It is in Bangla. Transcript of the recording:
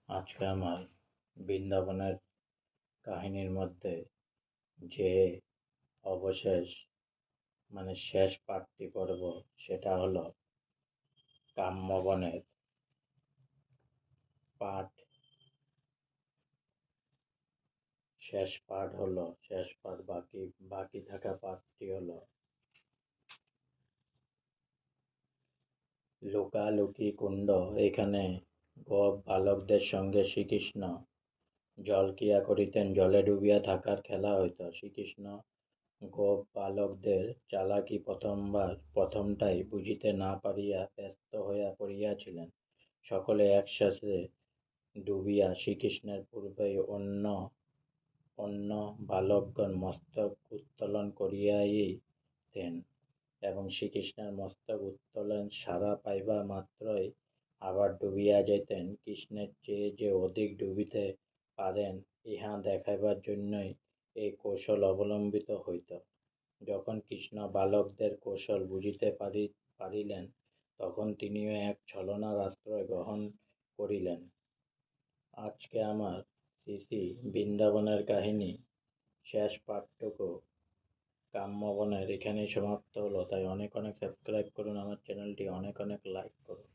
আজকে আমার বৃন্দাবনের কাহিনীর মধ্যে যে অবশেষ শেষ পাঠটি পড়ব সেটা হলো কাম্যবনের পাঠ। শেষ পাঠ বাকি থাকা পাঠটি হলো লুকালুকি কুণ্ড। এখানে গোপ বালকদের সঙ্গে শ্রীকৃষ্ণ জল ক্রিয়া করিতেন। জলে ডুবিয়া থাকার খেলা হইত। শ্রীকৃষ্ণ গোপ বালকদের চালাকি প্রথমটাই বুঝিতে না পারিয়া ব্যস্ত হইয়া পড়িয়াছিলেন। সকলে একসাথে ডুবিয়া শ্রীকৃষ্ণের পূর্বেই অন্য বালকগণ মস্তক উত্তোলন করিয়াইতেন এবং শ্রীকৃষ্ণের মস্তক উত্তোলন সারা পাইবা মাত্রই আবার ডুবিয়া যাইতেন। কৃষ্ণের চেয়ে যে অধিক ডুবিতে পারেন ইহা দেখাইবার জন্যই এই কৌশল অবলম্বিত হইত। যখন কৃষ্ণ বালকদের কৌশল বুঝিতে পারিলেন তখন তিনিও এক ছলনার আশ্রয় গ্রহণ করিলেন। আজকে আমার শ্রী বৃন্দাবনের কাহিনী শেষ পাঠটুকু কাম্যবনের এখানেই সমাপ্ত হলো। তাই অনেক অনেক সাবস্ক্রাইব করুন আমার চ্যানেলটি, অনেক অনেক লাইক করুন।